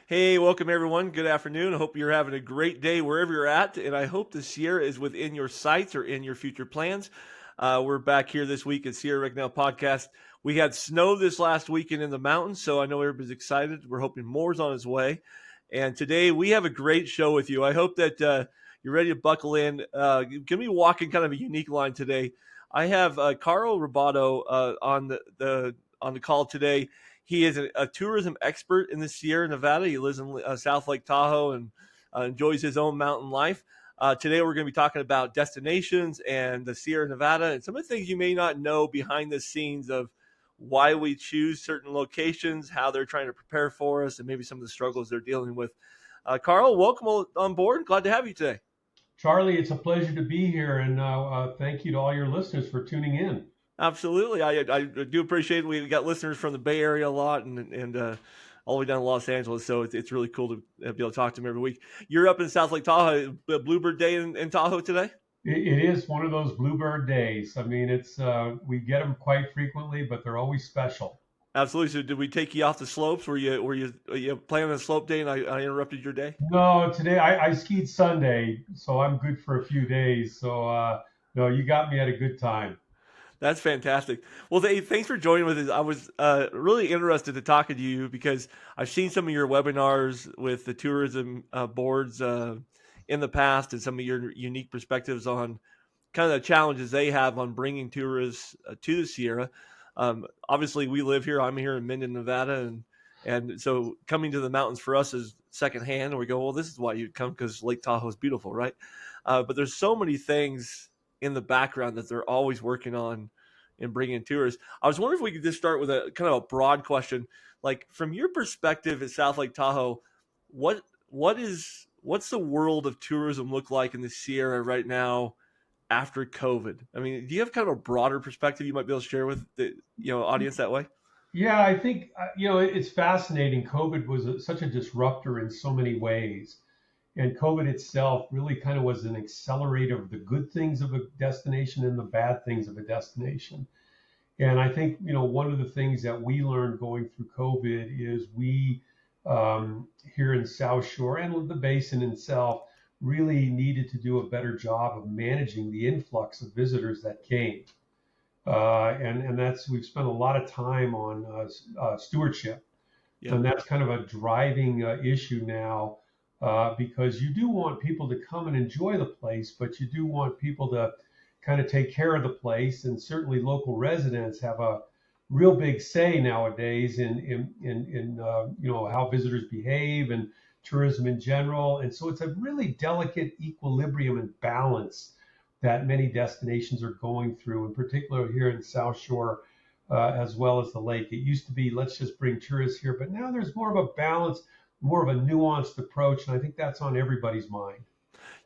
Hey, welcome everyone. Good afternoon. I hope you're having a great day wherever you're at, and I hope the Sierra is within your sights or in your future plans. We're back here this week at Sierra Right Now podcast. We had snow this last weekend in the mountains, so I know everybody's excited. We're hoping more's on its way. And today we have a great show with you. I hope that you're ready to buckle in. Going to be walking kind of a unique line today. I have Carl Ribaudo on the call today. He is a tourism expert in the Sierra Nevada. He lives in South Lake Tahoe and enjoys his own mountain life. Today, we're going to be talking about destinations and the Sierra Nevada and some of the things you may not know behind the scenes of why we choose certain locations, how they're trying to prepare for us, and maybe some of the struggles they're dealing with. Carl, welcome on board. Glad to have you today. Charlie, it's a pleasure to be here, and thank you to all your listeners for tuning in. Absolutely. I do appreciate it. We've got listeners from the Bay Area a lot and all the way down to Los Angeles. So it's really cool to be able to talk to them every week. You're up in South Lake Tahoe, Bluebird Day in Tahoe today? It is one of those bluebird days. I mean, it's we get them quite frequently, but they're always special. Absolutely. So did we take you off the slopes? Were you playing on a slope day and I interrupted your day? No, today I skied Sunday, so I'm good for a few days. So no, you got me at a good time. That's fantastic. Well, thanks for joining with us. I was really interested to talking to you because I've seen some of your webinars with the tourism boards in the past and some of your unique perspectives on kind of the challenges they have on bringing tourists to the Sierra. Obviously, we live here. I'm here in Minden, Nevada, and so coming to the mountains for us is secondhand. And we go, well, this is why you'd come because Lake Tahoe is beautiful, right? But there's so many things in the background that they're always working on and bringing tourists. I was wondering if we could just start with a kind of a broad question, like from your perspective at South Lake Tahoe, what's the world of tourism look like in the Sierra right now after COVID? I mean, do you have kind of a broader perspective you might be able to share with the audience that way? Yeah, I think it's fascinating. COVID was such a disruptor in so many ways. And COVID itself really kind of was an accelerator of the good things of a destination and the bad things of a destination. And I think, one of the things that we learned going through COVID is we here in South Shore and the basin itself really needed to do a better job of managing the influx of visitors that came. And that's, we've spent a lot of time on stewardship. Yeah. And that's kind of a driving issue now because you do want people to come and enjoy the place, but you do want people to kind of take care of the place. And certainly local residents have a real big say nowadays in how visitors behave and tourism in general. And so it's a really delicate equilibrium and balance that many destinations are going through, in particular here in South Shore, as well as the lake. It used to be, let's just bring tourists here, but now there's more of a balance, more of a nuanced approach, and I think that's on everybody's mind.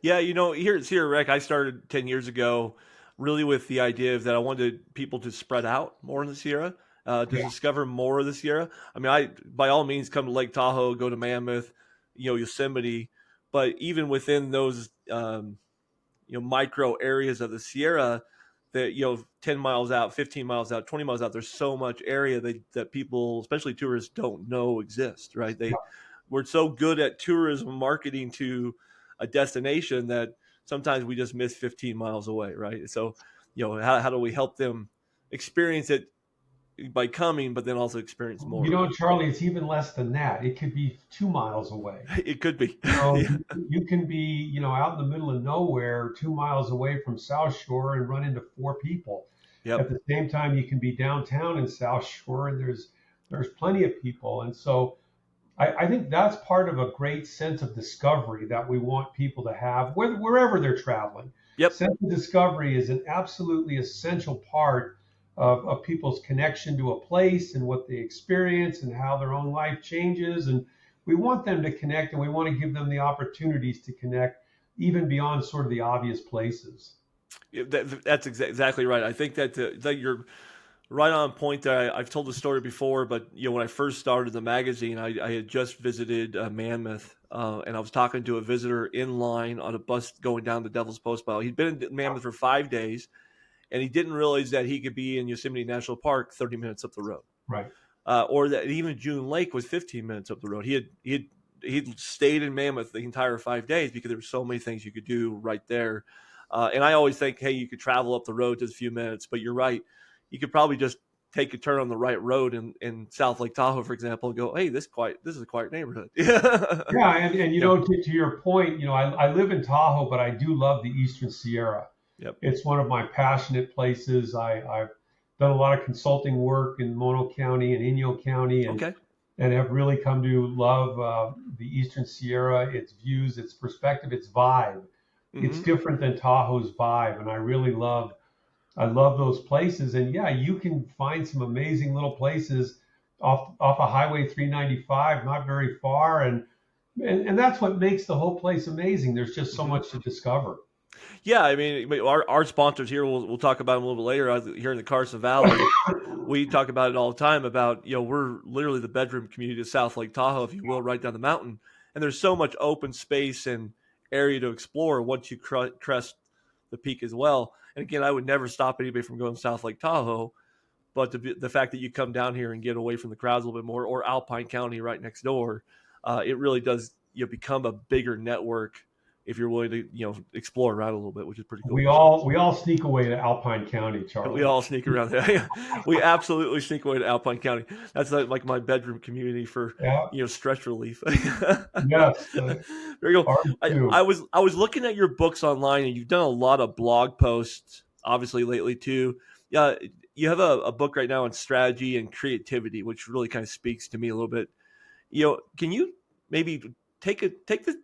Yeah, here at Sierra Rec, I started 10 years ago really with the idea of that I wanted people to spread out more in the Sierra, to Yeah. discover more of the Sierra. I mean, by all means, come to Lake Tahoe, go to Mammoth, Yosemite, but even within those, micro areas of the Sierra that, 10 miles out, 15 miles out, 20 miles out, there's so much area that people, especially tourists, don't know exist, right? We're so good at tourism marketing to a destination that sometimes we just miss 15 miles away, right? So, how do we help them experience it by coming, but then also experience more, right? Charlie, it's even less than that. It could be 2 miles away. It could be. You Yeah. you can be, out in the middle of nowhere, 2 miles away from South Shore and run into four people. At Yep. the same time, you can be downtown in South Shore and there's plenty of people. And so I think that's part of a great sense of discovery that we want people to have wherever they're traveling. Yep. Sense of discovery is an absolutely essential part of people's connection to a place and what they experience and how their own life changes. And we want them to connect and we want to give them the opportunities to connect even beyond sort of the obvious places. Yeah, that's exactly right. I think that you're right on point there. I've told the story before, but when I first started the magazine, I had just visited Mammoth, and I was talking to a visitor in line on a bus going down the Devil's Postpile. He'd been in Mammoth for 5 days, and he didn't realize that he could be in Yosemite National Park 30 minutes up the road, Right. or that even June Lake was 15 minutes up the road. He had he stayed in Mammoth the entire 5 days because there were so many things you could do right there. And I always think, hey, you could travel up the road just a few minutes, but you're right. You could probably just take a turn on the right road in South Lake Tahoe, for example, and go, hey, this is a quiet neighborhood. Yeah, and Yeah. to your point, I live in Tahoe, but I do love the Eastern Sierra. Yep. It's one of my passionate places. I've done a lot of consulting work in Mono County and Inyo County, Okay. and have really come to love the Eastern Sierra, its views, its perspective, its vibe. It's Mm-hmm. different than Tahoe's vibe, and I love those places. And yeah, you can find some amazing little places off of Highway 395, not very far, and that's what makes the whole place amazing. There's just so Mm-hmm. much to discover. Yeah, I mean, our sponsors here, we'll talk about them a little bit later. Here in the Carson Valley, we talk about it all the time about, we're literally the bedroom community of South Lake Tahoe, if you will, right down the mountain. And there's so much open space and area to explore once you crest the peak as well. And again, I would never stop anybody from going to South Lake Tahoe, but the fact that you come down here and get away from the crowds a little bit more, or Alpine County right next door, it really does become a bigger network if you're willing to explore around a little bit, which is pretty cool. We all sneak away to Alpine County, Charlie. We all sneak around there. We absolutely sneak away to Alpine County. That's like my bedroom community for stress relief. Yes. There you go. I was looking at your books online, and you've done a lot of blog posts, obviously lately too. Yeah, you have a book right now on strategy and creativity, which really kind of speaks to me a little bit. Can you maybe take the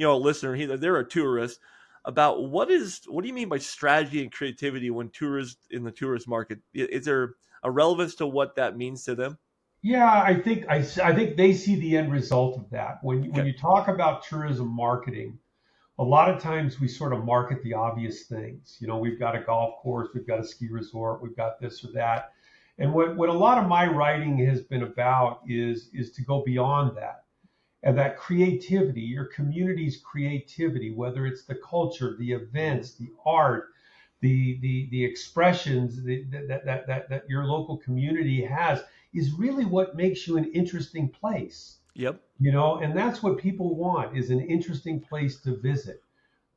listener here, they're a tourist, about what do you mean by strategy and creativity when tourists in the tourist market? Is there a relevance to what that means to them? Yeah, I think they see the end result of that. When you talk about tourism marketing, a lot of times we sort of market the obvious things. We've got a golf course, we've got a ski resort, we've got this or that. And what a lot of my writing has been about is to go beyond that. And that creativity, your community's creativity, whether it's the culture, the events, the art, the expressions that your local community has, is really what makes you an interesting place. Yep. And that's what people want, is an interesting place to visit.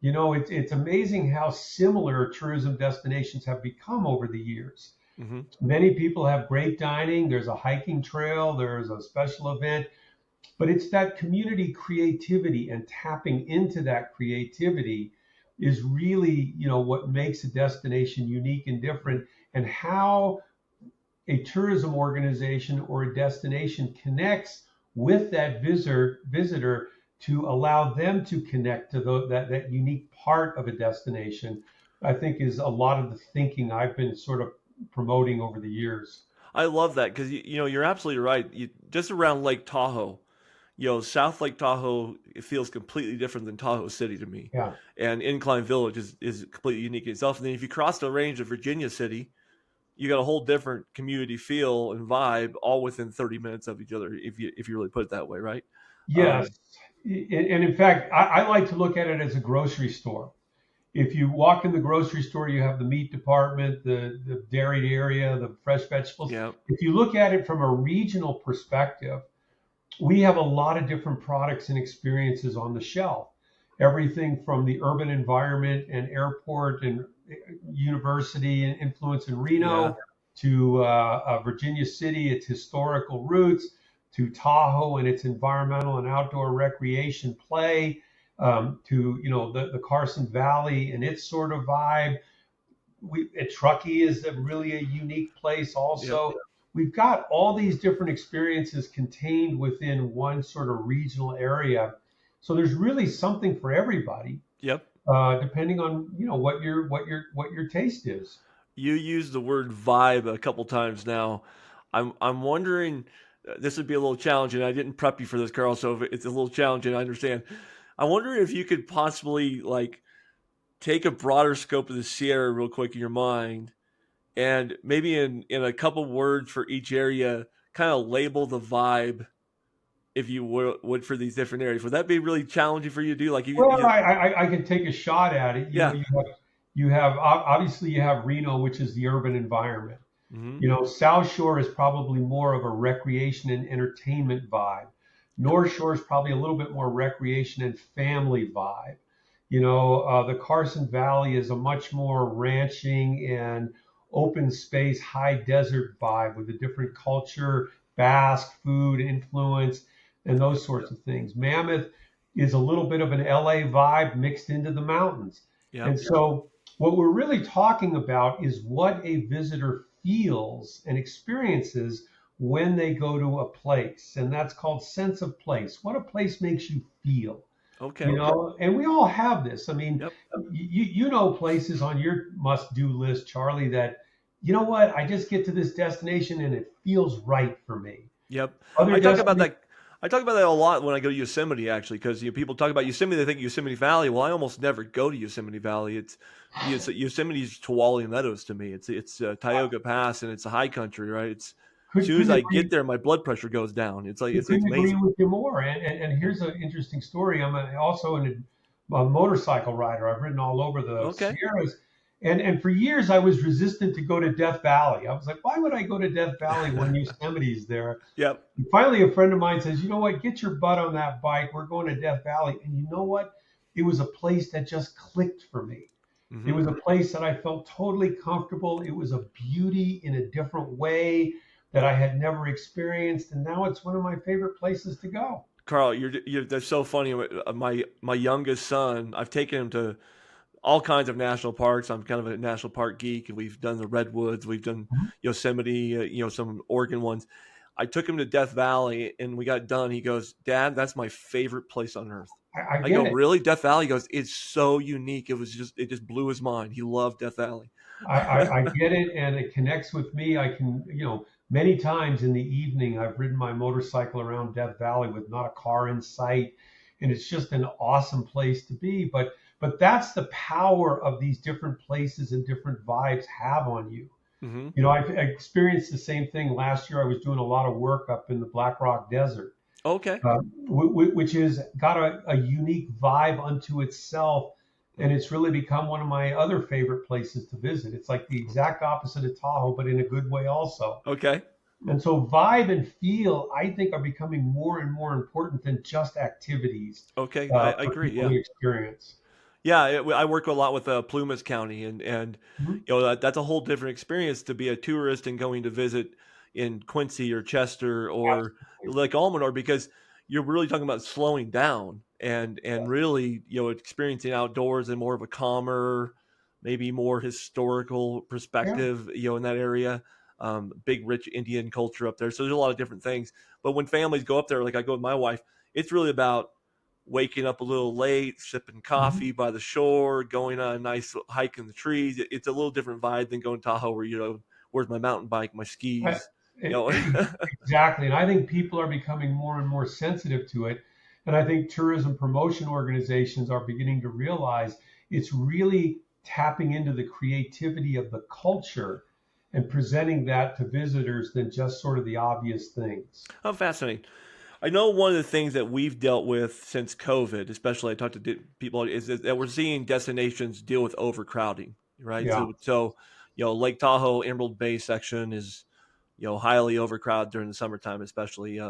It's amazing how similar tourism destinations have become over the years. Mm-hmm. Many people have great dining. There's a hiking trail. There's a special event. But it's that community creativity, and tapping into that creativity is really, what makes a destination unique and different, and how a tourism organization or a destination connects with that visitor to allow them to connect to that unique part of a destination, I think is a lot of the thinking I've been sort of promoting over the years. I love that because you're absolutely right. Just around Lake Tahoe, South Lake Tahoe, it feels completely different than Tahoe City to me. Yeah. And Incline Village is completely unique in itself. And then if you cross the range of Virginia City, you got a whole different community feel and vibe, all within 30 minutes of each other, if you really put it that way, right? Yes. And in fact, I like to look at it as a grocery store. If you walk in the grocery store, you have the meat department, the dairy area, the fresh vegetables. Yeah. If you look at it from a regional perspective, we have a lot of different products and experiences on the shelf. Everything from the urban environment and airport and university and influence in Reno to Virginia City, its historical roots, to Tahoe and its environmental and outdoor recreation play, to the Carson Valley and its sort of vibe. Truckee is really a unique place also. Yep. We've got all these different experiences contained within one sort of regional area. So there's really something for everybody. Yep. Depending on what your taste is. You used the word vibe a couple times now. I'm wondering. This would be a little challenging. I didn't prep you for this, Carl, so if it's a little challenging, I understand. I wonder if you could possibly take a broader scope of the Sierra real quick in your mind, and maybe in a couple words for each area, kind of label the vibe, if you would for these different areas. Would that be really challenging for you to do? I can take a shot at it. You have obviously you have Reno, which is the urban environment. Mm-hmm. South Shore is probably more of a recreation and entertainment vibe. North Shore is probably a little bit more recreation and family vibe. The Carson Valley is a much more ranching and open space, high desert vibe with a different culture, Basque food influence, and those sorts of things. Mammoth is a little bit of an LA vibe mixed into the mountains. Yep. And so what we're really talking about is what a visitor feels and experiences when they go to a place. And that's called sense of place. What a place makes you feel. Okay. And we all have this. I mean, Yep. you know places on your must-do list, Charlie, that you know what, I just get to this destination and it feels right for me. Yep. Other I talk about destinations, that. I talk about that a lot when I go to Yosemite, actually, because people talk about Yosemite, they think Yosemite Valley. Well, I almost never go to Yosemite Valley. It's Yosemite's Tuwali Meadows to me. It's Tioga Pass, and it's a high country, right? It's as soon as couldn't I agree get there, my blood pressure goes down. It's like it's couldn't agree amazing. with you more. And here's an interesting story. I'm also a motorcycle rider. I've ridden all over the Okay. Sierras. And for years, I was resistant to go to Death Valley. I was like, why would I go to Death Valley when Yosemite's there? Yep. And finally, a friend of mine says, you know what, get your butt on that bike. We're going to Death Valley. And you know what? It was a place that just clicked for me. Mm-hmm. It was a place that I felt totally comfortable. It was a beauty in a different way that I had never experienced. And now it's one of my favorite places to go. Carl, you're that's so funny. My youngest son, I've taken him to all kinds of national parks. I'm kind of a national park geek, and we've done the redwoods, we've done Yosemite, some Oregon ones. I took him to Death Valley, and we got done. He goes, "Dad, that's my favorite place on earth." I I get go, it. "Really?" Death Valley? He goes, "It's so unique. It just blew his mind. He loved Death Valley." I get it, and it connects with me. I can, many times in the evening, I've ridden my motorcycle around Death Valley with not a car in sight, and it's just an awesome place to be. But that's the power of these different places and different vibes have on you. Mm-hmm. I've experienced the same thing last year. I was doing a lot of work up in the Black Rock Desert, Okay. which has got a unique vibe unto itself. And it's really become one of my other favorite places to visit. It's like the exact opposite of Tahoe, but in a good way also. Okay. And so vibe and feel, I think, are becoming more and more important than just activities Okay. I for agree. people Yeah. to experience. Yeah, I work a lot with Plumas County, and Mhm. that's a whole different experience to be a tourist and going to visit in Quincy or Chester or Absolutely. Lake Almanor, because you're really talking about slowing down and really experiencing outdoors in more of a calmer, maybe more historical Yeah. perspective, in that area. Big rich Indian culture up there, so there's a lot of different things. But when families go up there, like I go with my wife, it's really about waking up a little late, sipping Mhm. coffee by the shore, going on a nice hike in the trees. It's a little different vibe than going to Tahoe, where where's my mountain bike, my I- skis, you e- know. e- Exactly. And I think people are becoming more and more sensitive to it. And I think tourism promotion organizations are beginning to realize it's really tapping into the creativity of the culture and presenting that to visitors than just sort of the obvious things. How fascinating. I know one of the things that we've dealt with since COVID, especially I talked to people, is that we're seeing destinations deal with overcrowding, right? Yeah. So Lake Tahoe, Emerald Bay section is, highly overcrowded during the summertime, especially.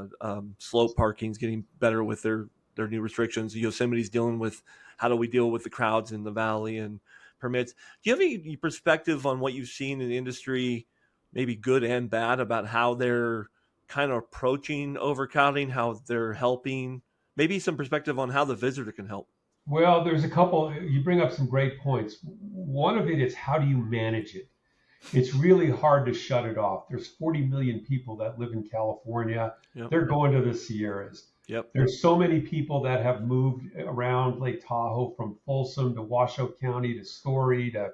Slope parking's getting better with their new restrictions. Yosemite's dealing with how do we deal with the crowds in the valley and permits. Do you have any perspective on what you've seen in the industry, maybe good and bad, about how they're kind of approaching overcrowding, how they're helping, maybe some perspective on how the visitor can help? Well, there's a couple, you bring up some great points. One of it is how do you manage it? It's really hard to shut it off. There's 40 million people that live in California. Yep. They're going to the Sierras. Yep. There's so many people that have moved around Lake Tahoe from Folsom to Washoe County to Story to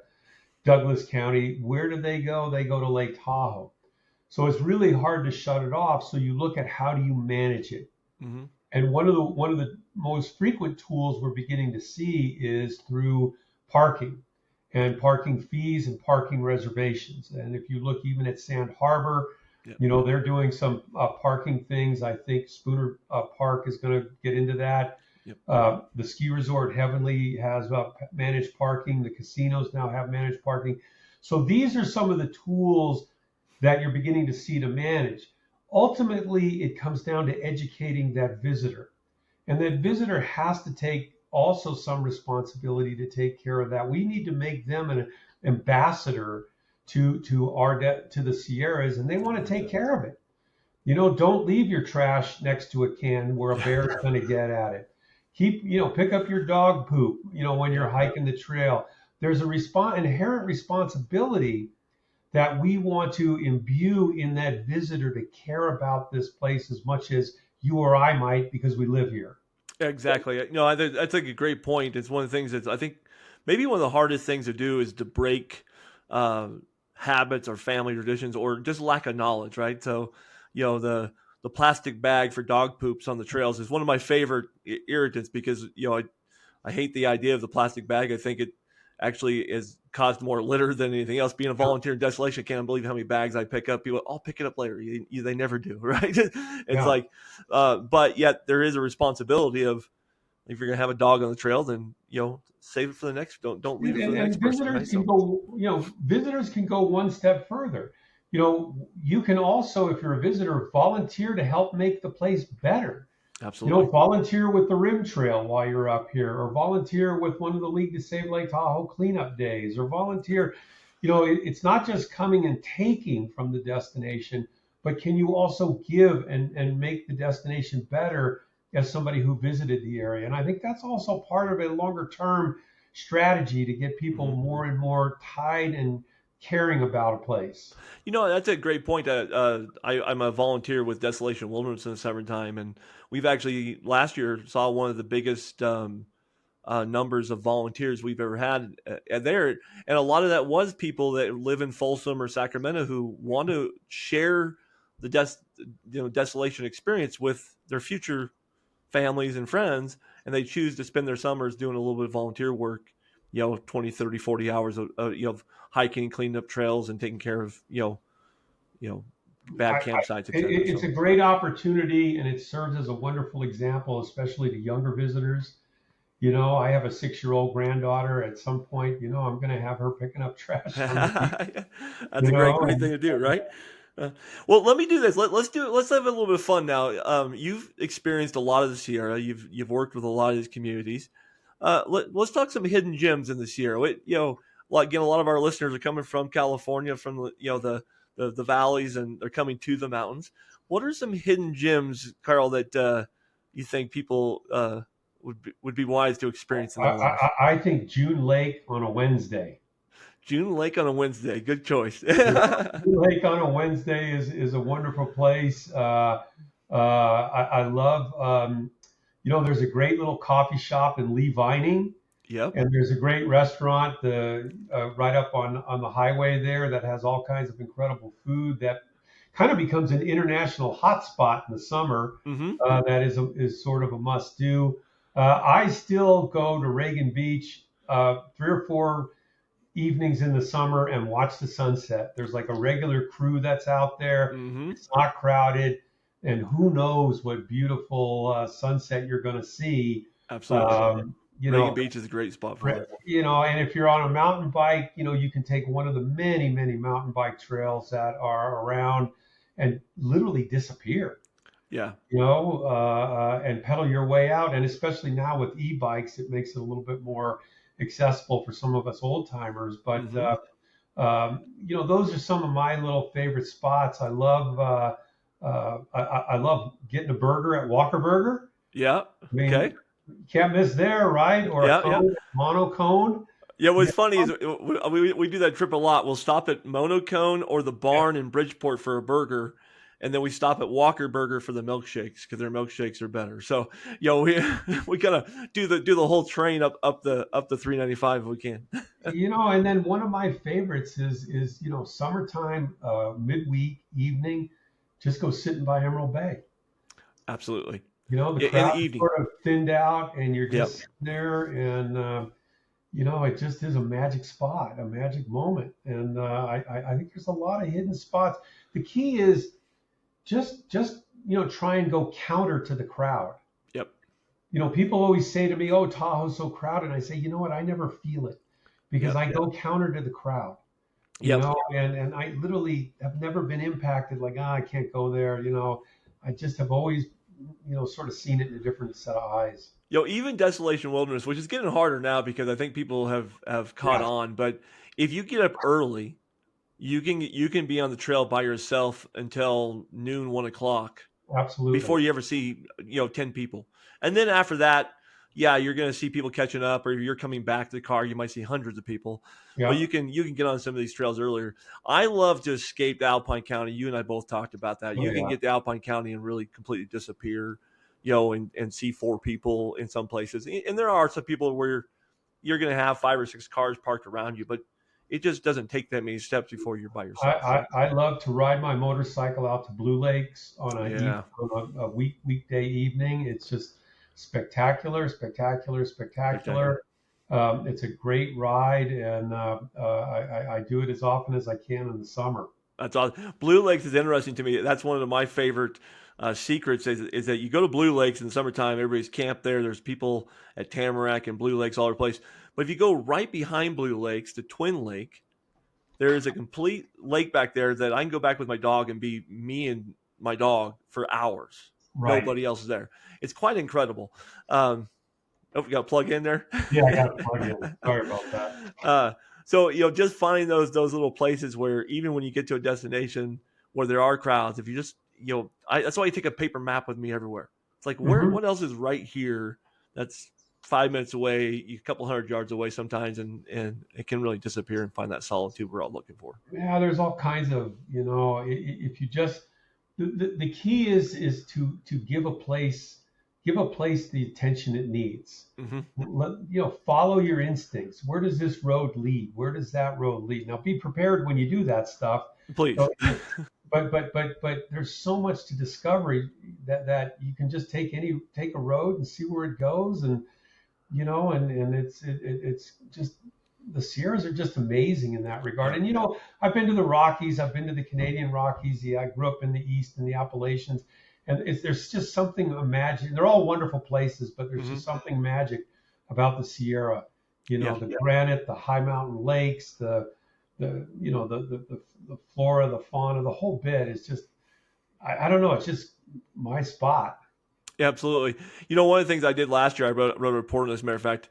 Douglas County. Where do they go? They go to Lake Tahoe. So it's really hard to shut it off. So you look at how do you manage it? Mm-hmm. And one of the most frequent tools we're beginning to see is through parking and parking fees and parking reservations. And if you look even at Sand Harbor, Yep. they're doing some parking things. I think Spooner Park is going to get into that. Yep. The ski resort Heavenly has managed parking. The casinos now have managed parking. So these are some of the tools that you're beginning to see to manage. ultimately it comes down to educating that visitor. And that visitor has to take also some responsibility to take care of that. We need to make them an ambassador to the Sierras, and they want to take care of it. Don't leave your trash next to a can where a bear is going to get at it. Pick up your dog poop, when you're hiking the trail. There's a inherent responsibility that we want to imbue in that visitor to care about this place as much as you or I might, because we live here. Exactly. That's like a great point. It's one of the things that I think maybe one of the hardest things to do is to break habits or family traditions or just lack of knowledge, right? So, the plastic bag for dog poops on the trails is one of my favorite irritants because, I hate the idea of the plastic bag. I think it actually has caused more litter than anything else. Being a volunteer in desolation, I can't believe how many bags I pick up. People, I'll pick it up later. They never do, right? It's like, but yet there is a responsibility of if you're gonna have a dog on the trail, then save it for the next. Don't leave it for the next person. Visitors can go. Visitors can go one step further. You can also, if you're a visitor, volunteer to help make the place better. Absolutely. Volunteer with the Rim Trail while you're up here, or volunteer with one of the League to Save Lake Tahoe cleanup days, or volunteer. It's not just coming and taking from the destination, but can you also give and make the destination better as somebody who visited the area? And I think that's also part of a longer term strategy to get people more and more tied and caring about a place. That's a great point. I'm a volunteer with Desolation Wilderness in the summertime, and we've actually last year saw one of the biggest numbers of volunteers we've ever had there, and a lot of that was people that live in Folsom or Sacramento who want to share the desolation experience with their future families and friends, and they choose to spend their summers doing a little bit of volunteer work, 20, 30, 40 hours of hiking, cleaning up trails, and taking care of, bad campsites, etc. It's a great opportunity, and it serves as a wonderful example, especially to younger visitors. I have a 6-year-old granddaughter. At some point, I'm going to have her picking up trash. That's a great thing to do, right? Well, let me do this. Let's do it. Let's have a little bit of fun now. You've experienced a lot of the Sierra. You've worked with a lot of these communities. Let's talk some hidden gems in the Sierra. Again, a lot of our listeners are coming from California, from the valleys, and they're coming to the mountains. What are some hidden gems, Carl, that you think people would be wise to experience in their life? I think June Lake on a Wednesday. June Lake on a Wednesday. Good choice. June Lake on a Wednesday is a wonderful place. I love, there's a great little coffee shop in Lee Vining. Yep. And there's a great restaurant right up on the highway there that has all kinds of incredible food that kind of becomes an international hotspot in the summer. That is sort of a must do. I still go to Regan Beach 3 or 4 evenings in the summer and watch the sunset. There's like a regular crew that's out there. It's not crowded, and who knows what beautiful sunset you're going to see. Absolutely. Regan Beach is a great spot for it. And if you're on a mountain bike, you can take one of the many, many mountain bike trails that are around and literally disappear. Yeah. And pedal your way out. And especially now with e-bikes, it makes it a little bit more accessible for some of us old timers. But, those are some of my little favorite spots. I love getting a burger at Walker Burger. Yeah. Okay. Can't miss there, right? Or monocone. Yeah, what's funny is we do that trip a lot. We'll stop at Monocone or the Barn in Bridgeport for a burger, and then we stop at Walker Burger for the milkshakes because their milkshakes are better. So, we gotta do the whole train up the 395 if we can. And then one of my favorites is summertime, midweek evening, just go sitting by Emerald Bay. Absolutely. The crowd sort of thinned out, and you're just sitting there, and it just is a magic spot, a magic moment. And I think there's a lot of hidden spots. The key is just try and go counter to the crowd. Yep. People always say to me, "Oh, Tahoe's so crowded." And I say, you know what? I never feel it because I go counter to the crowd. Yep. and I literally have never been impacted like, I can't go there. I just have always, sort of seen it in a different set of eyes. Even Desolation Wilderness, which is getting harder now because I think people have caught Yeah, on. But if you get up early, you can be on the trail by yourself until noon, 1 o'clock absolutely. before you ever see 10 people. And then after that, yeah, you're going to see people catching up, or if you're coming back to the car, you might see hundreds of people. But Yeah. you can get on some of these trails earlier. I love to escape to Alpine County. You and I both talked about that. Oh You can yeah. get to Alpine County and really completely disappear, and see four people in some places. And there are some people where you're going to have five or six cars parked around you, but it just doesn't take that many steps before you're by I, yourself. I love to ride my motorcycle out to Blue Lakes Yeah, on a weekday evening. It's just spectacular, spectacular, spectacular. spectacular. It's a great ride, and I do it as often as I can in the summer. That's awesome. Blue Lakes is interesting to me. That's one of my favorite secrets is that you go to Blue Lakes in the summertime, everybody's camped there. There's people at Tamarack and Blue Lakes all over the place. But if you go right behind Blue Lakes to Twin Lake, there is a complete lake back there that I can go back with my dog and be me and my dog for hours. Right. Nobody else is there. It's quite incredible. Um, oh, you got to plug in there. Yeah, I got to plug in. Sorry about that. uh, so just finding those little places where even when you get to a destination where there are crowds, if you just that's why you take a paper map with me everywhere. It's like Hmm. what else is right here that's 5 minutes away, a couple hundred yards away sometimes, and it can really disappear and find that solitude we're all looking for. Yeah, there's all kinds of, if you just, the key is to give a place the attention it needs. Hmm. Follow your instincts. Where does this road lead? Where does that road lead? Now, be prepared when you do that stuff. Please. So, but there's so much to discover that you can just take a road and see where it goes, and it's just the Sierras are just amazing in that regard. Yeah. And I've been to the Rockies, I've been to the Canadian Rockies. Yeah, I grew up in the East in the Appalachians, and there's just something magic. They're all wonderful places, but there's Hmm. just something magic about the Sierra. Yeah. The granite, the high mountain lakes, the flora, the fauna, the whole bit is just I don't know. It's just my spot. Yeah, absolutely. One of the things I did last year, I wrote a report on this. Matter of fact,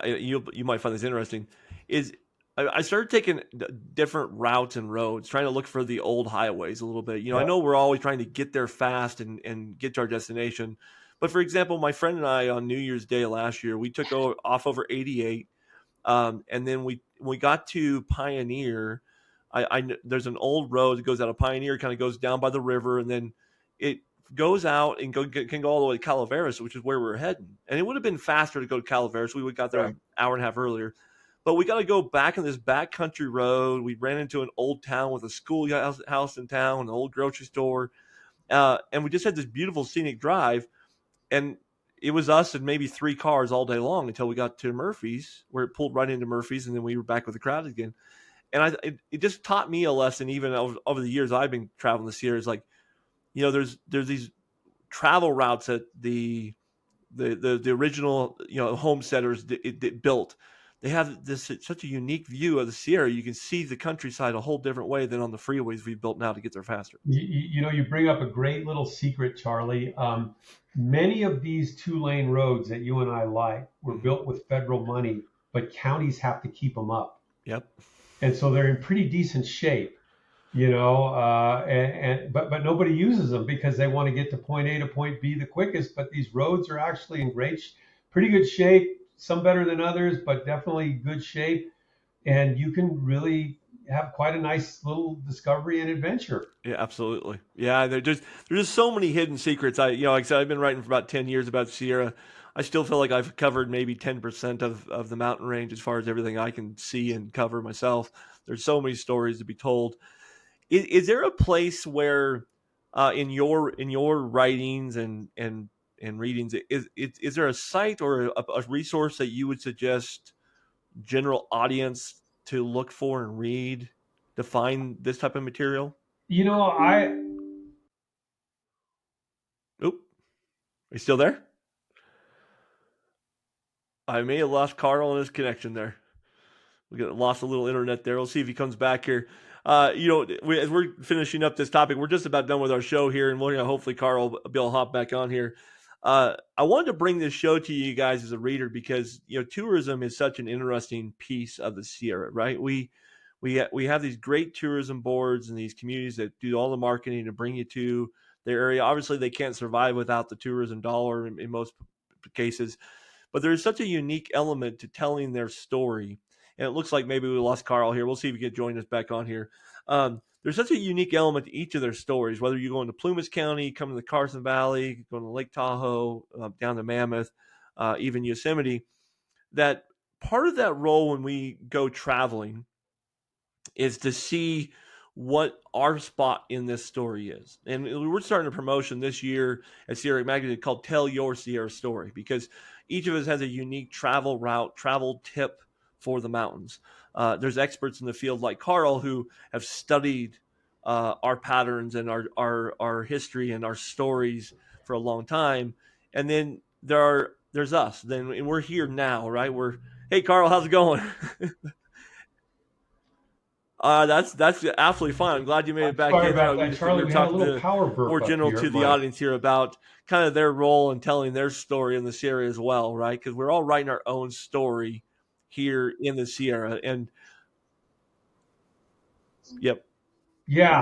you might find this interesting. Is I started taking different routes and roads, trying to look for the old highways a little bit. I Yeah. know we're always trying to get there fast and get to our destination. But for example, my friend and I on New Year's Day last year, we took off over 88, and then we got to Pioneer. There's an old road that goes out of Pioneer, kind of goes down by the river, and then it goes out and can go all the way to Calaveras, which is where we're heading. And it would have been faster to go to Calaveras. We would have got there Right. an hour and a half earlier. But we got to go back on this backcountry road. We ran into an old town with a schoolhouse in town, an old grocery store, and we just had this beautiful scenic drive. And it was us and maybe three cars all day long until we got to Murphy's, where it pulled right into Murphy's, and then we were back with the crowd again. And it just taught me a lesson, even over the years I've been traveling this year. Is like, there's these travel routes that the original homesteaders built. They have such a unique view of the Sierra. You can see the countryside a whole different way than on the freeways we've built now to get there faster. You bring up a great little secret, Charlie. Many of these two-lane roads that you and I like were Hmm. built with federal money, but counties have to keep them up, Yep. and so they're in pretty decent shape. But nobody uses them because they want to get to point A to point B the quickest. But these roads are actually in pretty good shape. Some better than others, but definitely good shape. And you can really have quite a nice little discovery and adventure. Yeah, absolutely. Yeah, there's just so many hidden secrets. Like I said, I've been writing for about 10 years about Sierra. I still feel like I've covered maybe 10% of the mountain range as far as everything I can see and cover myself. There's so many stories to be told. Is there a place where, in your writings and readings, is there a site or a resource that you would suggest general audience to look for and read to find this type of material? You know, I Oop, are you still there? I may have lost Carl and his connection there. We lost a little internet there. We'll see if he comes back here. As we're finishing up this topic, we're just about done with our show here, and we're hopefully Carl will be able to hop back on here. I wanted to bring this show to you guys as a reader because tourism is such an interesting piece of the Sierra, right? We have these great tourism boards and these communities that do all the marketing to bring you to their area. Obviously, they can't survive without the tourism dollar in most cases, but there's such a unique element to telling their story. And it looks like maybe we lost Carl here. We'll see if he can join us back on here. There's such a unique element to each of their stories, whether you go into Plumas County, come to the Carson Valley, go to Lake Tahoe, down to Mammoth, even Yosemite, that part of that role when we go traveling is to see what our spot in this story is. And we're starting a promotion this year at Sierra Magazine called Tell Your Sierra Story, because each of us has a unique travel route, travel tip for the mountains. There's experts in the field like Carl who have studied our patterns and our history and our stories for a long time. And then there's us. And we're here now, right? Hey, Carl, how's it going? That's absolutely fine. I'm glad you made it back Sorry in. about that, Charlie. We had a little power burp more up general here to the audience here about kind of their role in telling their story in the Sierra as well, right? Because we're all writing our own story here in the Sierra. And yep. Yeah.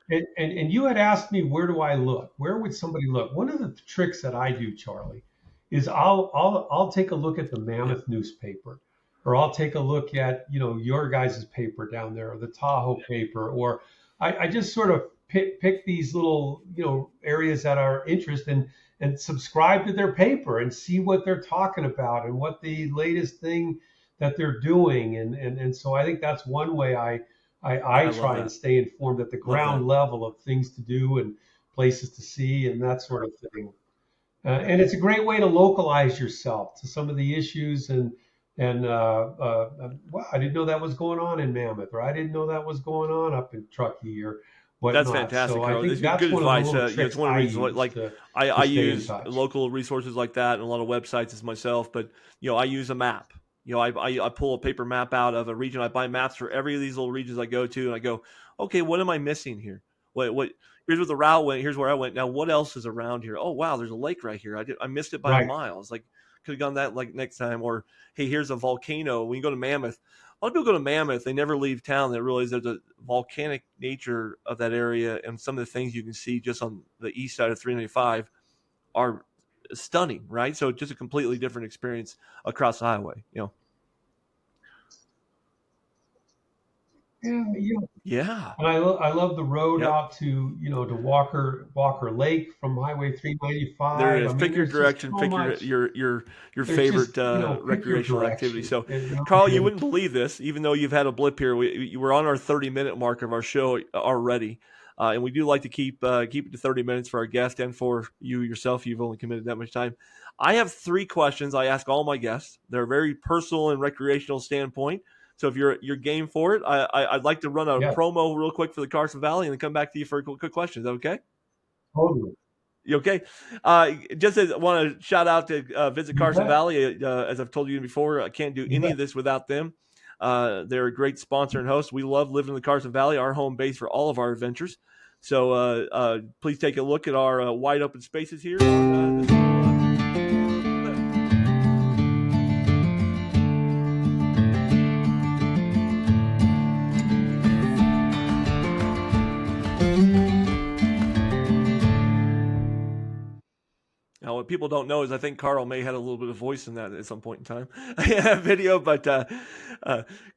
And you had asked me, where do I look? Where would somebody look? One of the tricks that I do, Charlie, is I'll take a look at the Mammoth newspaper, or I'll take a look at your guys' paper down there, or the Tahoe paper, or I just sort of pick these little areas that are interest and subscribe to their paper and see what they're talking about and what the latest thing that they're doing, and so I think that's one way I try and stay informed at the ground level of things to do and places to see and that sort of thing. And it's a great way to localize yourself to some of the issues and wow, I didn't know that was going on in Mammoth, or I didn't know that was going on up in Truckee or whatnot. That's fantastic, so Carl. I think It's that's good one advice. of the little tricks it's one of the reasons I stay in use touch. local resources like that and a lot of websites as myself, but I use a map. I pull a paper map out of a region. I buy maps for every of these little regions I go to, and I go, okay, what am I missing here? What? Here's where the route went. Here's where I went. Now, what else is around here? Oh, wow, there's a lake right here. I missed it by a mile. It's like, could have gone that like next time. Or, hey, here's a volcano. When you go to Mammoth, a lot of people go to Mammoth. They never leave town. They realize there's a volcanic nature of that area, and some of the things you can see just on the east side of 395 are stunning, right? So just a completely different experience across the highway, Yeah. And I love the road out to to Walker Lake from Highway 395. There is. I mean, pick your direction. Pick your favorite recreational activity. So, Carl, you wouldn't believe this, even though you've had a blip here. We're on our 30-minute mark of our show already, and we do like to keep it to 30 minutes for our guest and for you yourself. You've only committed that much time. I have 3 questions I ask all my guests. They're very personal and recreational standpoint. So if you're game for it, I'd like to run a promo real quick for the Carson Valley and then come back to you for a quick question. Is that okay? Totally. You okay? Just as I want to shout out to Visit Carson Valley. As I've told you before, I can't do any of this without them. They're a great sponsor and host. We love living in the Carson Valley, our home base for all of our adventures. So please take a look at our wide open spaces here. Now, what people don't know is I think Carl may have had a little bit of voice in that at some point in time video. But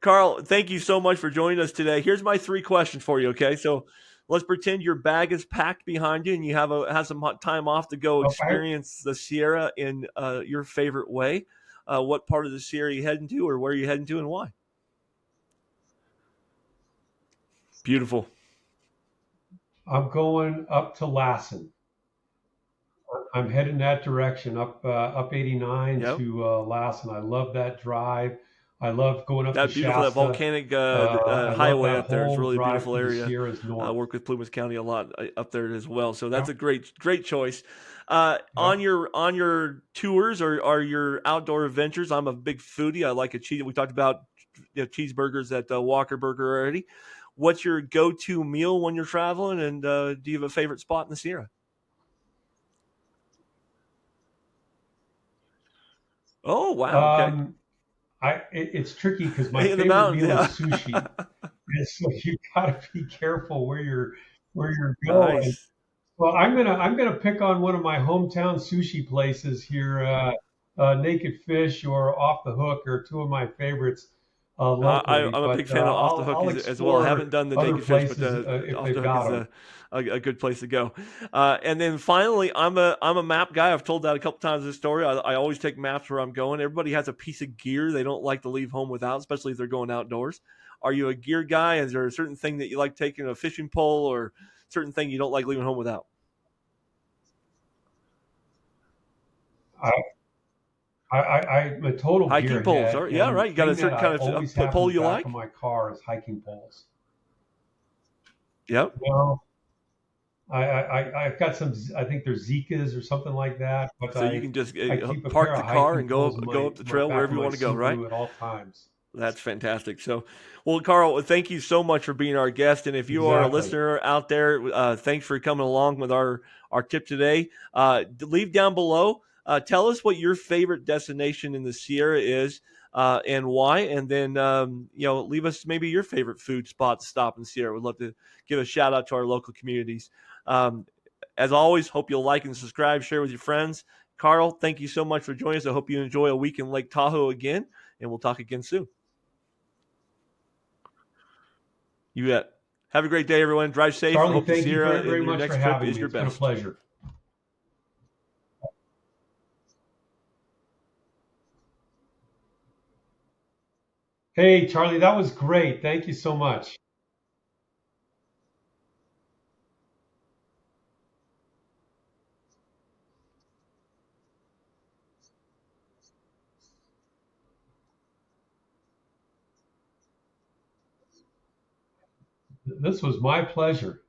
Carl, thank you so much for joining us today. Here's my 3 questions for you. Okay, so let's pretend your bag is packed behind you and you have some time off to go experience the Sierra in your favorite way. What part of the Sierra are you heading to, or where are you heading to, and why? Beautiful. I'm going up to Lassen. I'm heading that direction, up 89 to Lassen. I love that drive. I love going up that to beautiful, Shasta. That volcanic highway up there. It's really beautiful area. I work with Plumas County a lot up there as well. So that's a great choice. On your tours or your outdoor adventures, I'm a big foodie. I like a cheat. We talked about cheeseburgers at Walker Burger already. What's your go-to meal when you're traveling, and do you have a favorite spot in the Sierra? Oh, wow. Okay. It's tricky because my In the favorite mountains, meal yeah. is sushi, and so you got to be careful where you're going. Nice. Well, I'm gonna pick on one of my hometown sushi places here. Naked Fish or Off the Hook are two of my favorites locally, I'm a big but fan of Off the I'll Hook as well. I haven't explore done the other naked fish, but places if Off the they've Hook got is them. a good place to go. And then finally, I'm a map guy. I've told that a couple times in this story. I always take maps where I'm going. Everybody has a piece of gear they don't like to leave home without, especially if they're going outdoors. Are you a gear guy? Is there a certain thing that you like taking, a fishing pole, or certain thing you don't like leaving home without? I, I'm a total Hiking poles. All gearhead, right. Yeah, and right. the You got a thing that certain I kind of always have in pole the you back of like? my car is hiking poles. Yep. Well, I've got some. I think they're Zekas or something like that, but So you can just I keep a pair park the of car hiking and poles in go my, up the my trail back wherever of you my want to go. Right. Subaru at all times. That's fantastic. So, well, Carl, thank you so much for being our guest. And if you are a Exactly. listener out there, thanks for coming along with our tip today. Leave down below. Tell us what your favorite destination in the Sierra is and why. And then, leave us maybe your favorite food spot to stop in Sierra. We'd love to give a shout out to our local communities. Um, as always, hope you'll like and subscribe, share with your friends. Carl, thank you so much for joining us. I hope you enjoy a week in Lake Tahoe again, and we'll talk again soon. You bet. Have a great day, everyone. Drive safe. Charlie, Hope the thank you Sierra very, in very your much for next trip having is me. your It's been a best. pleasure. Hey, Charlie, that was great. Thank you so much. This was my pleasure.